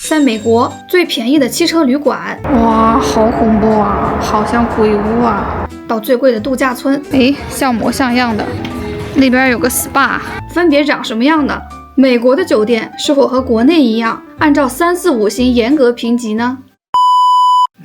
在美国最便宜的汽车旅馆，哇，好恐怖啊，好像鬼屋啊！到最贵的度假村，像模像样的，那边有个 SPA， 分别长什么样呢？美国的酒店是否和国内一样，按照3、4、5星严格评级呢？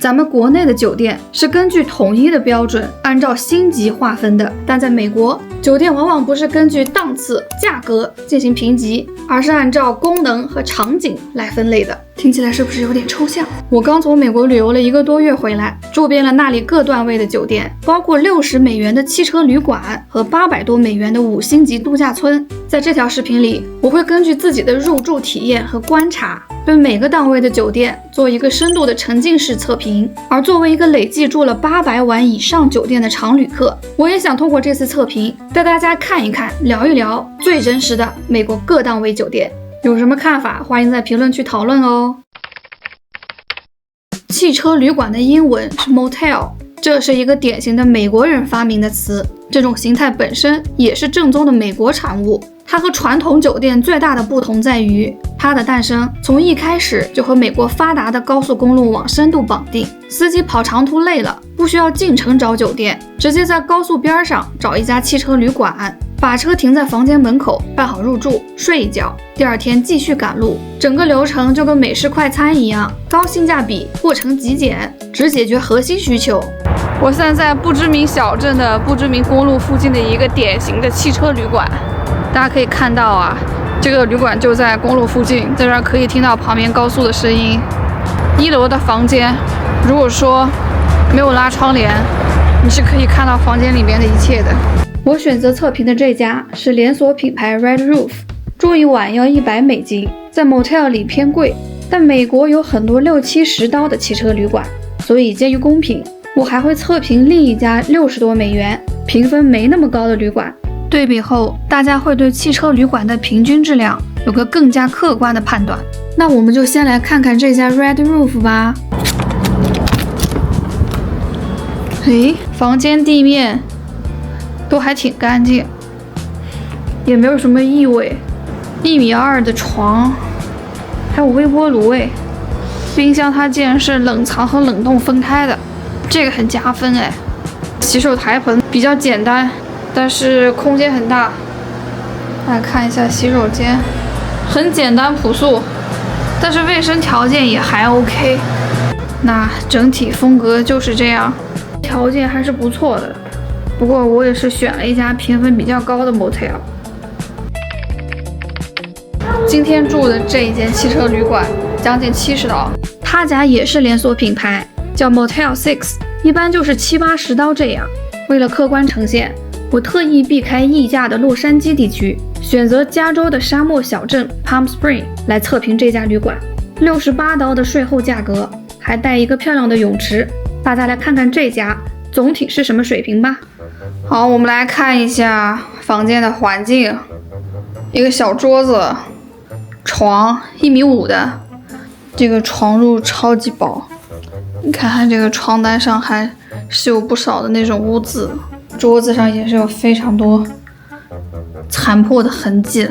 咱们国内的酒店是根据统一的标准，按照星级划分的，但在美国，酒店往往不是根据档次、价格进行评级，而是按照功能和场景来分类的。听起来是不是有点抽象？我刚从美国旅游了1个多月回来，住遍了那里各段位的酒店，包括60美元的汽车旅馆和800多美元的5星级度假村。在这条视频里，我会根据自己的入住体验和观察，对每个档位的酒店做一个深度的沉浸式测评。而作为一个累计住了800晚以上酒店的常旅客，我也想通过这次测评带大家看一看、聊一聊最真实的美国各档位酒店。有什么看法，欢迎在评论区讨论哦。汽车旅馆的英文是 motel， 这是一个典型的美国人发明的词，这种形态本身也是正宗的美国产物。它和传统酒店最大的不同在于，它的诞生从一开始就和美国发达的高速公路网深度绑定，司机跑长途累了，不需要进城找酒店，直接在高速边上找一家汽车旅馆，把车停在房间门口，办好入住，睡一觉，第二天继续赶路。整个流程就跟美式快餐一样，高性价比，过程极简，只解决核心需求。我现在在不知名小镇的不知名公路附近的一个典型的汽车旅馆，大家可以看到啊，这个旅馆就在公路附近，在这儿可以听到旁边高速的声音。1楼的房间，如果说没有拉窗帘，你是可以看到房间里面的一切的。我选择测评的这家是连锁品牌 Red Roof， 住一晚要100美金，在 motel 里偏贵，但美国有很多60、70刀的汽车旅馆，所以基于公平，我还会测评另一家60多美元、评分没那么高的旅馆。对比后，大家会对汽车旅馆的平均质量有个更加客观的判断。那我们就先来看看这家 Red Roof 吧。房间地面都还挺干净，也没有什么异味。1.2米的床，还有微波炉冰箱它竟然是冷藏和冷冻分开的，这个很加分洗手台盆比较简单，但是空间很大。来看一下洗手间，很简单朴素，但是卫生条件也还 OK。那整体风格就是这样，条件还是不错的。不过我也是选了一家评分比较高的 motel。今天住的这一间汽车旅馆将近70刀，他家也是连锁品牌，叫 Motel 6， 一般就是70、80刀这样。为了客观呈现，我特意避开溢价的洛杉矶地区，选择加州的沙漠小镇 Palm Springs 来测评这家旅馆。68刀的税后价格，还带一个漂亮的泳池。大家来看看这家总体是什么水平吧。好，我们来看一下房间的环境。一个小桌子，床1.5米的，这个床褥超级薄，你看看这个床单上还是有不少的那种污渍，桌子上也是有非常多残破的痕迹的。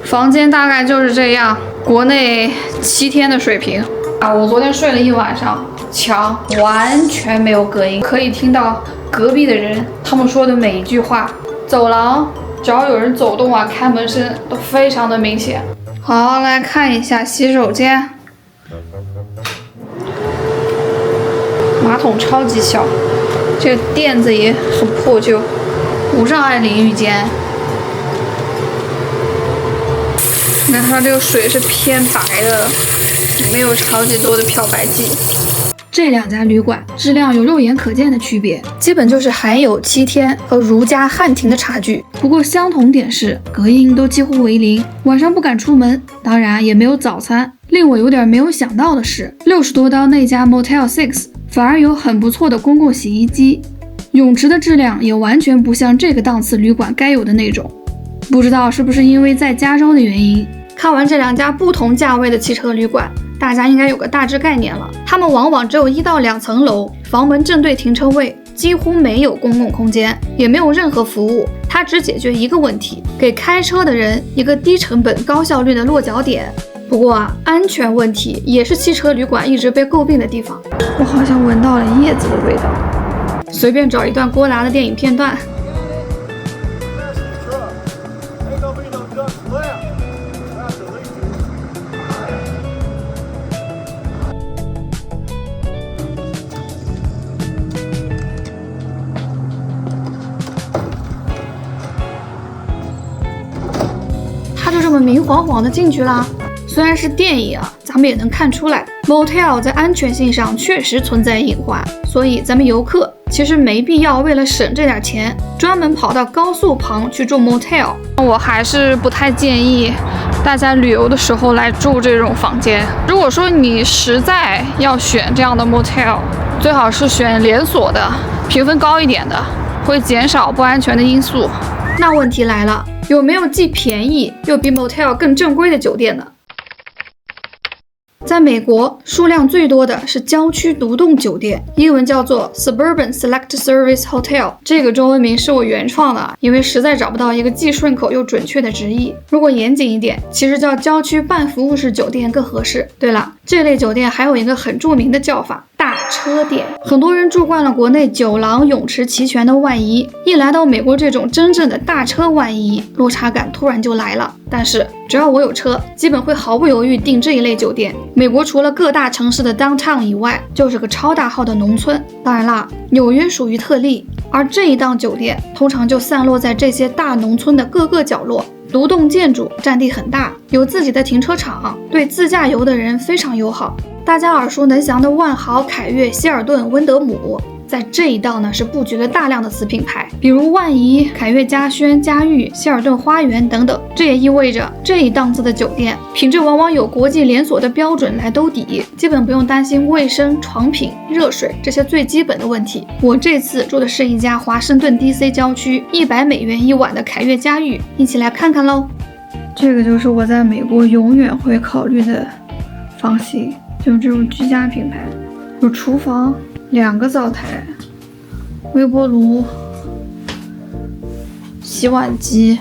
房间大概就是这样，国内7天的水平啊！我昨天睡了一晚上，墙完全没有隔音，可以听到隔壁的人他们说的每一句话。走廊只要有人走动啊，开门声都非常的明显。好，来看一下洗手间，马桶超级小，这个垫子也很破旧，无障碍淋浴间。你看它这个水是偏白的，没有超级多的漂白剂。这2家旅馆质量有肉眼可见的区别，基本就是含有7天和如家汉庭的差距。不过相同点是隔音都几乎为零，晚上不敢出门，当然也没有早餐。令我有点没有想到的是，60多刀那家 Motel 6反而有很不错的公共洗衣机，泳池的质量也完全不像这个档次旅馆该有的那种。不知道是不是因为在加州的原因。看完这2家不同价位的汽车旅馆，大家应该有个大致概念了。他们往往只有1到2层楼，房门正对停车位，几乎没有公共空间，也没有任何服务。它只解决一个问题，给开车的人一个低成本高效率的落脚点。不过啊，安全问题也是汽车旅馆一直被诟病的地方。我好像闻到了叶子的味道。随便找一段郭达的电影片段。他就这么明晃晃的进去啦。虽然是电影啊，咱们也能看出来 motel 在安全性上确实存在隐患，所以咱们游客其实没必要为了省这点钱，专门跑到高速旁去住 motel。我还是不太建议大家旅游的时候来住这种房间。如果说你实在要选这样的 motel， 最好是选连锁的，评分高一点的，会减少不安全的因素。那问题来了，有没有既便宜又比 motel 更正规的酒店呢？在美国，数量最多的是郊区独栋酒店，英文叫做 Suburban Select Service Hotel。这个中文名是我原创的，因为实在找不到一个既顺口又准确的直译。如果严谨一点，其实叫郊区半服务式酒店更合适。对了，这类酒店还有一个很著名的叫法，大车店。很多人住惯了国内酒廊泳池齐全的万怡，一来到美国这种真正的大车万怡，落差感突然就来了。但是只要我有车，基本会毫不犹豫订这一类酒店。美国除了各大城市的 downtown 以外，就是个超大号的农村。当然啦，纽约属于特例，而这一档酒店通常就散落在这些大农村的各个角落。独栋建筑占地很大，有自己的停车场，对自驾游的人非常友好。大家耳熟能详的万豪、凯悦、希尔顿、温德姆，在这一档呢是布局了大量的子品牌，比如万怡、凯悦嘉轩、嘉裕、希尔顿花园等等。这也意味着这一档次的酒店品质往往有国际连锁的标准来兜底，基本不用担心卫生、床品、热水这些最基本的问题。我这次住的是一家华盛顿 DC 郊区$100一晚的凯悦嘉裕，一起来看看喽。这个就是我在美国永远会考虑的房型，就是这种居家品牌，有厨房、2个灶台、微波炉、洗碗机，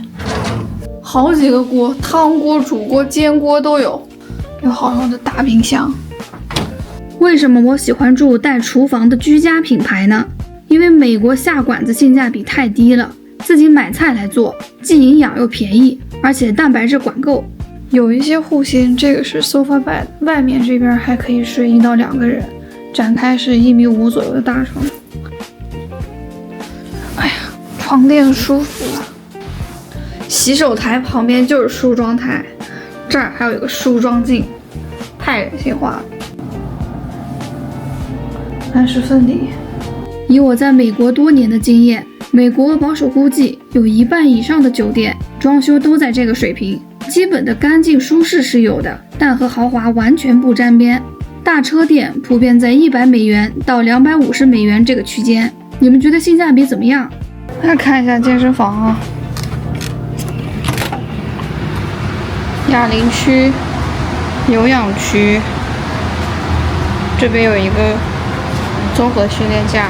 好几个锅，汤锅、煮锅、煎锅都有，有好用的大冰箱。为什么我喜欢住带厨房的居家品牌呢？因为美国下馆子性价比太低了，自己买菜来做，既营养又便宜，而且蛋白质管够。有一些户型，这个是 sofa bed， 外面这边还可以睡1到2个人，展开是1.5米左右的大床。哎呀，床垫舒服。洗手台旁边就是梳妆台，这儿还有一个梳妆镜，太人性化了。安适分离。以我在美国多年的经验，美国保守估计有一半以上的酒店装修都在这个水平，基本的干净舒适是有的，但和豪华完全不沾边。大车店普遍在$100到$250这个区间，你们觉得性价比怎么样？来看一下健身房啊，哑铃区、有氧区，这边有一个综合训练架，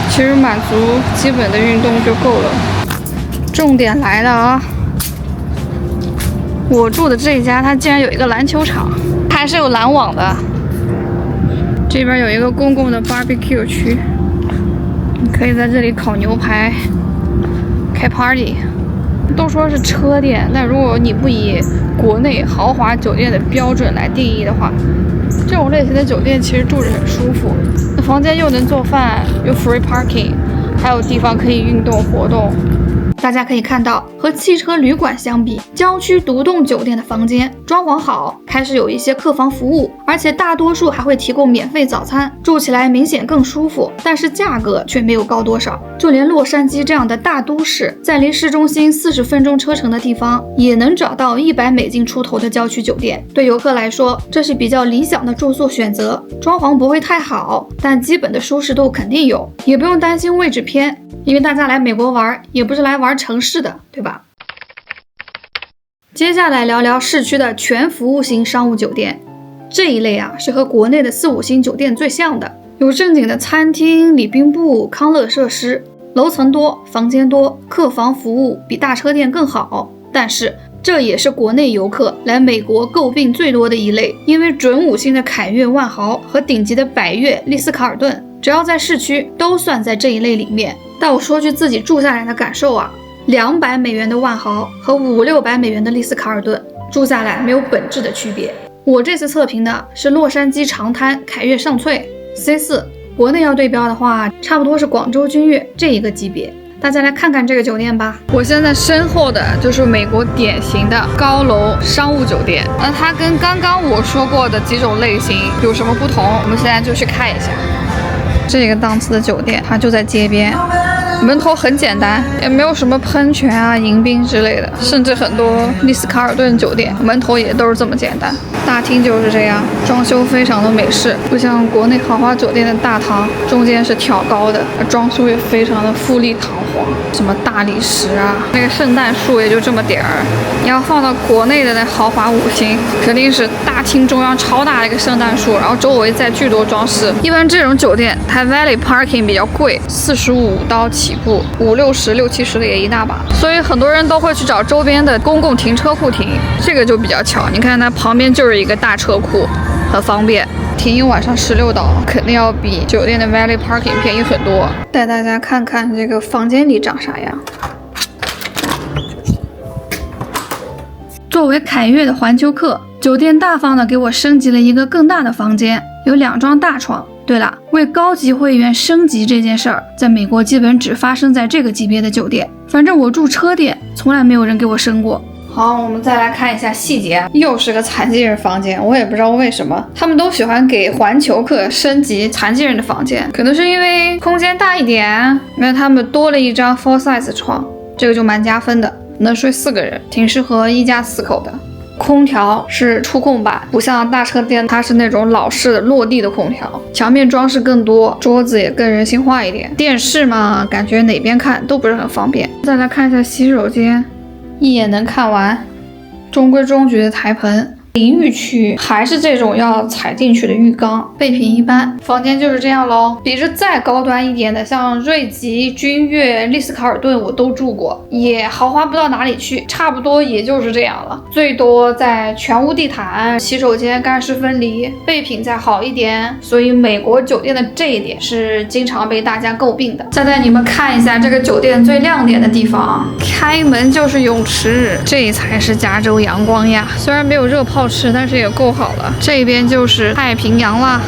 其实满足基本的运动就够了。重点来了啊！我住的这一家，它竟然有一个篮球场，还是有篮网的。这边有一个公共的 barbecue 区，你可以在这里烤牛排、开 party。都说是车店，但如果你不以国内豪华酒店的标准来定义的话，这种类型的酒店其实住着很舒服，那房间又能做饭，又 free parking， 还有地方可以运动活动。大家可以看到，和汽车旅馆相比，郊区独栋酒店的房间装潢好，开始有一些客房服务，而且大多数还会提供免费早餐，住起来明显更舒服，但是价格却没有高多少。就连洛杉矶这样的大都市，在离市中心40分钟车程的地方，也能找到$100出头的郊区酒店。对游客来说，这是比较理想的住宿选择，装潢不会太好，但基本的舒适度肯定有，也不用担心位置偏。因为大家来美国玩，也不是来玩城市的，对吧？接下来聊聊市区的全服务型商务酒店，这一类啊是和国内的4、5星酒店最像的，有正经的餐厅、礼宾部、康乐设施，楼层多，房间多，客房服务比大车店更好。但是这也是国内游客来美国诟病最多的一类，因为准5星的凯悦万豪和顶级的百悦丽思卡尔顿，只要在市区都算在这一类里面。但我说句自己住下来的感受啊，200美元的万豪和500-600美元的丽思卡尔顿住下来没有本质的区别。我这次测评的是洛杉矶长滩凯悦上翠 C4， 国内要对标的话，差不多是广州君悦这一个级别。大家来看看这个酒店吧。我现在身后的就是美国典型的高楼商务酒店，那它跟刚刚我说过的几种类型有什么不同？我们现在就去看一下。这个档次的酒店，它就在街边，门头很简单，也没有什么喷泉啊、迎宾之类的，甚至很多丽思卡尔顿酒店门头也都是这么简单。大厅就是这样，装修非常的美式，不像国内豪华酒店的大堂中间是挑高的，装修也非常的富丽堂皇，什么大理石啊，那个圣诞树也就这么点儿。你要放到国内的那豪华5星，肯定是大厅中央超大的一个圣诞树，然后周围再巨多装饰。一般这种酒店它 Valet Parking 比较贵，$45起步，50-60-70的也一大把，所以很多人都会去找周边的公共停车库停。这个就比较巧，你看它旁边就是一个大车库，很方便。停一晚上$16，肯定要比酒店的 Valet Parking 便宜很多。带大家看看这个房间里长啥样。作为凯悦的环球客，酒店大方的给我升级了一个更大的房间，有2张大床。对了，为高级会员升级这件事儿，在美国基本只发生在这个级别的酒店。反正我住车店，从来没有人给我升过。好，我们再来看一下细节，又是个残疾人房间，我也不知道为什么他们都喜欢给环球客升级残疾人的房间，可能是因为空间大一点。因为他们多了一张 full size 床，这个就蛮加分的，能睡4个人，挺适合1家4口的。空调是触控版，不像大车店，它是那种老式的落地的空调，墙面装饰更多，桌子也更人性化一点。电视嘛，感觉哪边看都不是很方便。再来看一下洗手间，一眼能看完，中规中矩的台盆。淋浴区还是这种要踩进去的浴缸，备品一般。房间就是这样咯，比这再高端一点的，像瑞吉、君悦、丽思卡尔顿我都住过，也豪华不到哪里去，差不多也就是这样了。最多在全屋地毯、洗手间干湿分离，备品再好一点。所以美国酒店的这一点是经常被大家诟病的。再带你们看一下这个酒店最亮点的地方，开门就是泳池，这才是加州阳光呀！虽然没有热泡池，但是也够好了。这边就是太平洋啦。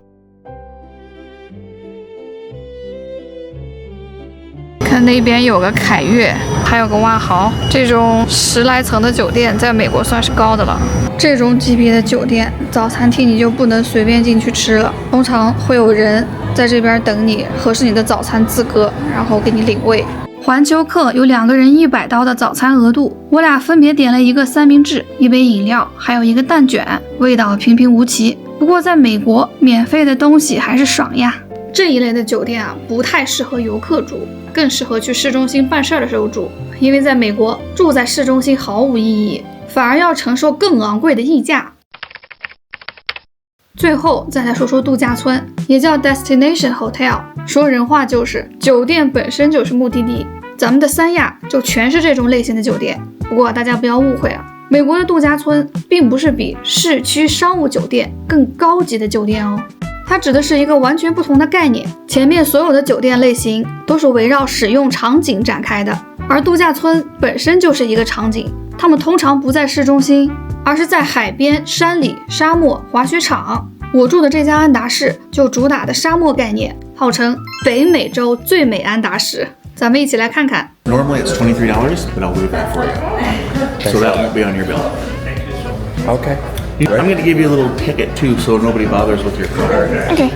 看那边有个凯悦，还有个万豪，这种10来层的酒店在美国算是高的了。这种级别的酒店，早餐厅你就不能随便进去吃了，通常会有人在这边等你，核实你的早餐资格，然后给你领位。环球客有2个人$100的早餐额度，我俩分别点了一个三明治、一杯饮料，还有一个蛋卷，味道平平无奇。不过在美国，免费的东西还是爽呀。这一类的酒店啊，不太适合游客住，更适合去市中心办事的时候住，因为在美国住在市中心毫无意义，反而要承受更昂贵的溢价。最后再来说说度假村，也叫 Destination Hotel， 说人话就是酒店本身就是目的地。咱们的三亚就全是这种类型的酒店。不过大家不要误会啊，美国的度假村并不是比市区商务酒店更高级的酒店哦，它指的是一个完全不同的概念。前面所有的酒店类型都是围绕使用场景展开的，而度假村本身就是一个场景，它们通常不在市中心，而是在海边、山里、沙漠、滑雪场。我住的这家安达仕就主打的沙漠概念，号称北美洲最美安达仕。咱们一起来看看。 Normally it's $23, but I'll waive that for you. So that won't be on your bill. Okay. I'm going to give you a little ticket too, so nobody bothers with your car. OK，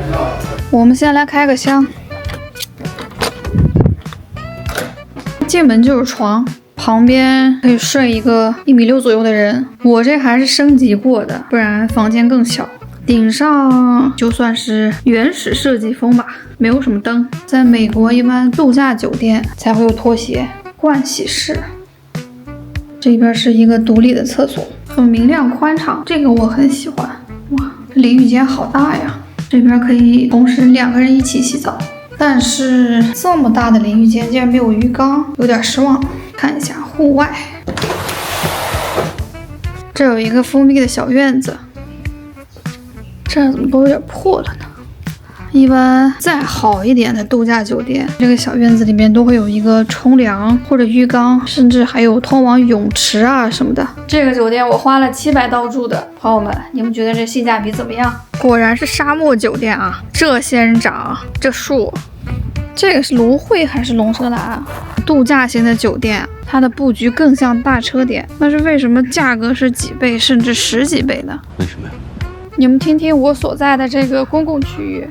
我们先来开个箱。进门就是床，旁边可以睡一个1.6米左右的人。我这还是升级过的，不然房间更小。顶上就算是原始设计风吧，没有什么灯。在美国一般度假酒店才会有拖鞋、盥洗室。这边是一个独立的厕所，很明亮宽敞，这个我很喜欢。哇，淋浴间好大呀！这边可以同时2个人一起洗澡。但是这么大的淋浴间竟然没有浴缸，有点失望。看一下户外，这有一个封闭的小院子，这怎么都有点破了呢？一般再好一点的度假酒店，这个小院子里面都会有一个冲凉或者浴缸，甚至还有通往泳池啊什么的。这个酒店我花了700刀住的，朋友们，你们觉得这性价比怎么样？果然是沙漠酒店啊！这仙人掌，这树，这个是芦荟还是龙舌兰啊？度假型的酒店，它的布局更像大车店，但是为什么价格是几倍甚至10几倍呢？为什么呀？你们听听我所在的这个公共区域。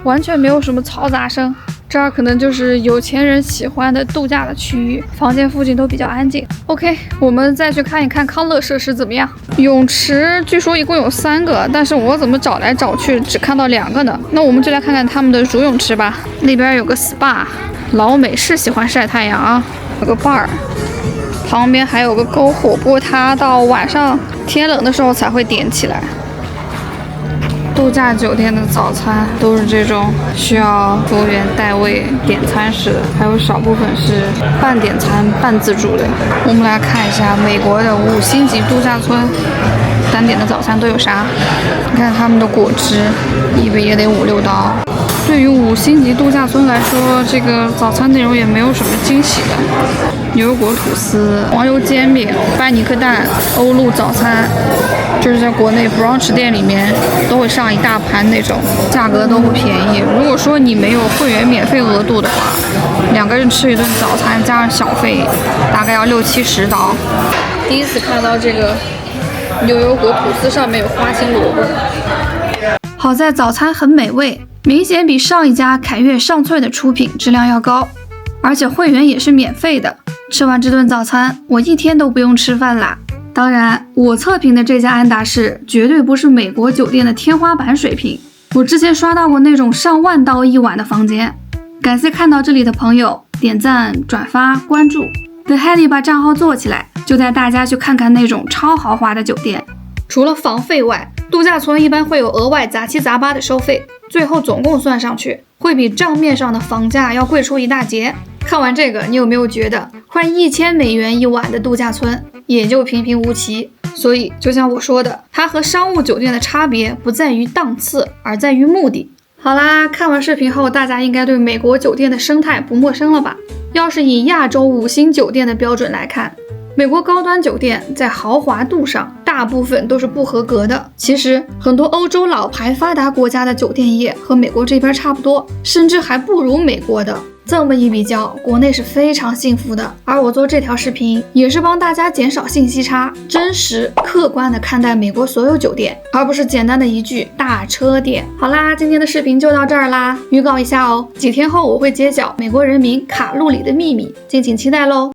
完全没有什么嘈杂声，这儿可能就是有钱人喜欢的度假的区域，房间附近都比较安静。OK， 我们再去看一看康乐设施怎么样。泳池据说一共有3个，但是我怎么找来找去只看到2个呢？那我们就来看看他们的主泳池吧。那边有个 SPA， 老美是喜欢晒太阳啊，有个 bar， 旁边还有个篝火，不过它到晚上天冷的时候才会点起来。度假酒店的早餐都是这种需要服务员带位点餐式的，还有少部分是半点餐半自助的。我们来看一下美国的5星级度假村单点的早餐都有啥。你看他们的果汁一杯也得5、6刀。对于5星级度假村来说，这个早餐内容也没有什么惊喜的。牛油果吐司、黄油煎饼、班尼克蛋、欧陆早餐，就是在国内 brunch 店里面都会上一大盘那种，价格都不便宜。如果说你没有会员免费额度的话，2个人吃一顿早餐加上小费，大概要60、70刀。第一次看到这个牛油果吐司上面有花青萝卜。好在早餐很美味，明显比上一家凯悦上萃的出品质量要高，而且会员也是免费的。吃完这顿早餐，我1天都不用吃饭啦。当然，我测评的这家安达仕绝对不是美国酒店的天花板水平。我之前刷到过那种上万刀一晚的房间。感谢看到这里的朋友点赞、转发、关注。等 Hedy 把账号做起来，就带大家去看看那种超豪华的酒店。除了房费外，度假村一般会有额外杂七杂八的收费，最后总共算上去，会比账面上的房价要贵出一大截。看完这个，你有没有觉得快1000美元一晚的度假村也就平平无奇？所以就像我说的，它和商务酒店的差别不在于档次，而在于目的。好啦，看完视频后，大家应该对美国酒店的生态不陌生了吧？要是以亚洲5星酒店的标准来看，美国高端酒店在豪华度上大部分都是不合格的。其实很多欧洲老牌发达国家的酒店业和美国这边差不多，甚至还不如美国的。这么一比较，国内是非常幸福的。而我做这条视频也是帮大家减少信息差，真实客观的看待美国所有酒店，而不是简单的一句大车店。好啦，今天的视频就到这儿啦，预告一下哦，几天后我会揭晓美国人民卡路里的秘密，敬请期待喽。